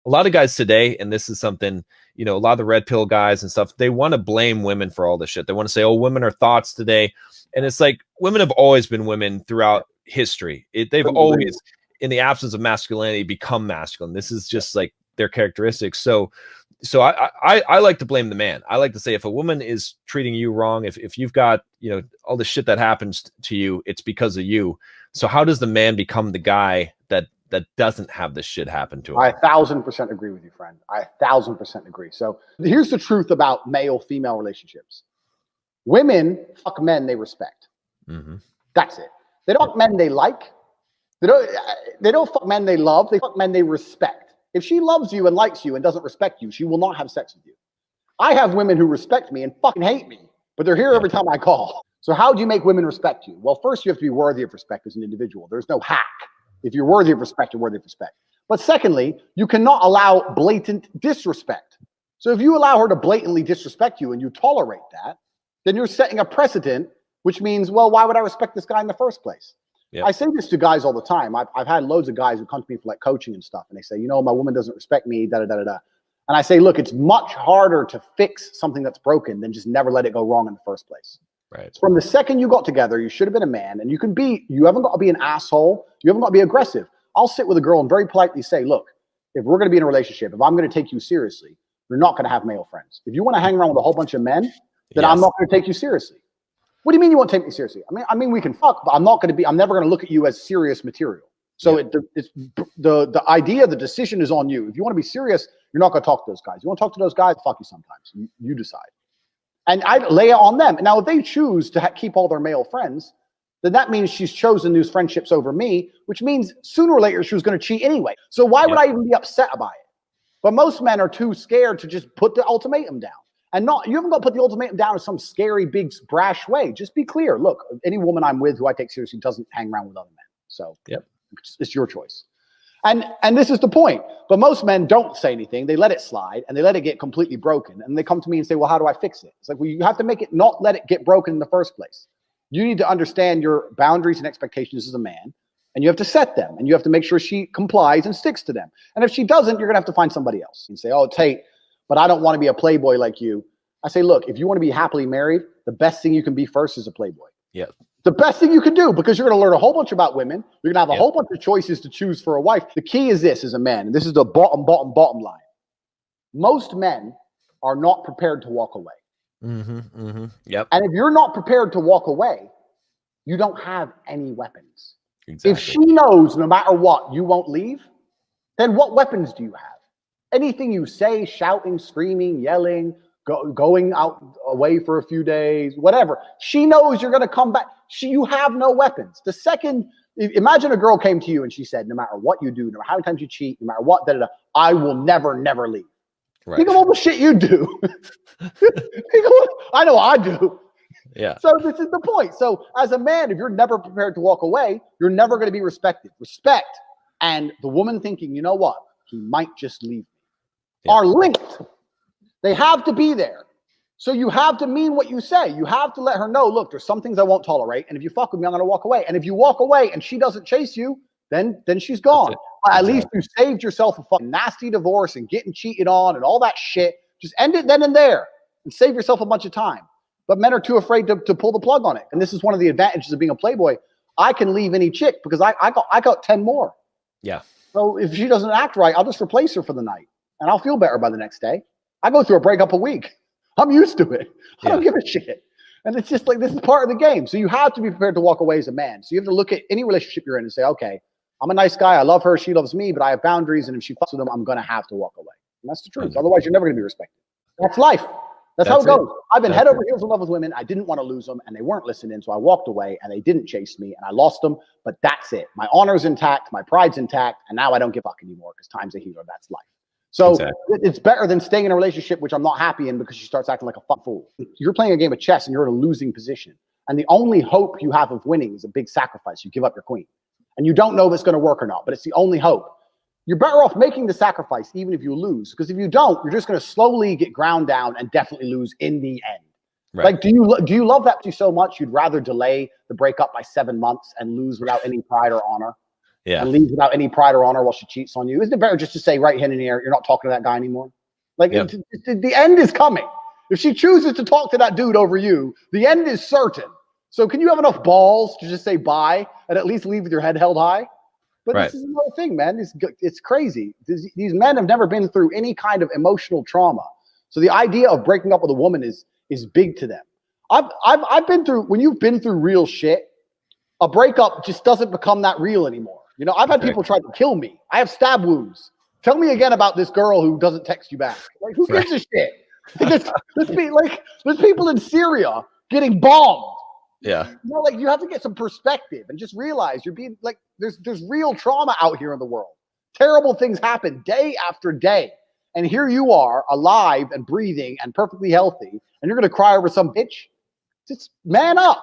a lot of guys today, and this is something, you know, a lot of the red pill guys and stuff, they want to blame women for all this shit. They want to say, oh, women are thoughts today. And it's like, women have always been women throughout history. They've always, in the absence of masculinity, become masculine. This is just like their characteristics. So I like to blame the man. I like to say, if a woman is treating you wrong, if you've got, you know, all the shit that happens to you, it's because of you. So how does the man become the guy that doesn't have this shit happen to him? I 1,000% agree with you, friend. I 1,000% agree. So here's the truth about male-female relationships. Women fuck men they respect. Mm-hmm. That's it. They don't fuck men they like. They don't fuck men they love. They fuck men they respect. If she loves you and likes you and doesn't respect you, she will not have sex with you. I have women who respect me and fucking hate me, but they're here every time I call. So how do you make women respect you? Well, first you have to be worthy of respect as an individual. There's no hack. If you're worthy of respect, you're worthy of respect. But secondly, you cannot allow blatant disrespect. So if you allow her to blatantly disrespect you and you tolerate that, then you're setting a precedent, which means, well, why would I respect this guy in the first place? Yep. I say this to guys all the time. I've had loads of guys who come to me for like coaching and stuff, and they say, you know, my woman doesn't respect me, da-da-da-da-da. And I say, look, it's much harder to fix something that's broken than just never let it go wrong in the first place. Right. From the second you got together, you should have been a man, and you haven't got to be an asshole. You haven't got to be aggressive. I'll sit with a girl and very politely say, look, if we're going to be in a relationship, if I'm going to take you seriously, you're not going to have male friends. If you want to hang around with a whole bunch of men, then I'm not going to take you seriously. What do you mean you won't take me seriously? I mean, we can fuck, but I'm never going to look at you as serious material. So the idea, the decision is on you. If you want to be serious, you're not going to talk to those guys. You want to talk to those guys, fuck you sometimes. You decide. And I lay it on them. Now, if they choose to keep all their male friends, then that means she's chosen these friendships over me, which means sooner or later she was going to cheat anyway. So why would I even be upset about it? But most men are too scared to just put the ultimatum down. And you haven't got to put the ultimatum down in some scary, big, brash way. Just be clear. Look, any woman I'm with who I take seriously doesn't hang around with other men. So it's your choice. And this is the point. But most men don't say anything. They let it slide and they let it get completely broken. And they come to me and say, well, how do I fix it? It's like, well, you have to make it not let it get broken in the first place. You need to understand your boundaries and expectations as a man. And you have to set them. And you have to make sure she complies and sticks to them. And if she doesn't, you're going to have to find somebody else. And say, oh, Tate, but I don't want to be a playboy like you. I say, look, if you want to be happily married, the best thing you can be first is a playboy. Yeah. The best thing you can do, because you're going to learn a whole bunch about women. You're going to have a whole bunch of choices to choose for a wife. The key is this as a man, and this is the bottom line. Most men are not prepared to walk away. Mm-hmm, mm-hmm. Yep. And if you're not prepared to walk away, you don't have any weapons. Exactly. If she knows no matter what, you won't leave, then what weapons do you have? Anything you say, shouting, screaming, yelling, going out away for a few days, whatever. She knows you're going to come back. You have no weapons. The second, imagine a girl came to you and she said, no matter what you do, no matter how many times you cheat, no matter what, I will never leave. Right. Think of all the shit you do. I know I do. Yeah. So this is the point. So as a man, if you're never prepared to walk away, you're never going to be respected. Respect and the woman thinking, you know what, he might just leave me, are linked. They have to be there. So you have to mean what you say. You have to let her know, look, there's some things I won't tolerate. And if you fuck with me, I'm going to walk away. And if you walk away and she doesn't chase you, then she's gone. At least you saved yourself a fucking nasty divorce and getting cheated on and all that shit. Just end it then and there and save yourself a bunch of time. But men are too afraid to pull the plug on it. And this is one of the advantages of being a playboy. I can leave any chick because I got 10 more. Yeah. So if she doesn't act right, I'll just replace her for the night. And I'll feel better by the next day. I go through a breakup a week. I'm used to it. I don't give a shit. And it's just like, this is part of the game. So you have to be prepared to walk away as a man. So you have to look at any relationship you're in and say, okay, I'm a nice guy. I love her. She loves me, but I have boundaries. And if she fucks with them, I'm going to have to walk away. And that's the truth. Otherwise, you're never going to be respected. That's life. That's how it goes. I've been head over heels in love with women. I didn't want to lose them and they weren't listening. So I walked away and they didn't chase me and I lost them. But that's it. My honor's intact. My pride's intact. And now I don't give a fuck anymore because time's a healer. That's life. So it's better than staying in a relationship, which I'm not happy in because she starts acting like a fuck fool. You're playing a game of chess and you're in a losing position. And the only hope you have of winning is a big sacrifice. You give up your queen. And you don't know if it's going to work or not, but it's the only hope. You're better off making the sacrifice even if you lose. Because if you don't, you're just going to slowly get ground down and definitely lose in the end. Right. Like, do you love that so much you'd rather delay the breakup by 7 months and lose without any pride or honor? Yeah. and leaves without any pride or honor while she cheats on you? Isn't it better just to say right hand in the air, you're not talking to that guy anymore? Like Yep. the end is coming. If she chooses to talk to that dude over you, the end is certain. So can you have enough balls to just say bye and at least leave with your head held high? But Right. this is another thing, man. It's crazy. These men have never been through any kind of emotional trauma. So the idea of breaking up with a woman is big to them. I've been through, when you've been through real shit, a breakup just doesn't become that real anymore. You know, I've had people try to kill me. I have stab wounds. Tell me again about this girl who doesn't text you back. Like, who gives a shit? There's people in Syria getting bombed. Yeah. You know, like, you have to get some perspective and just realize you're being like, there's real trauma out here in the world. Terrible things happen day after day. And here you are, alive and breathing and perfectly healthy, and you're going to cry over some bitch? Just man up.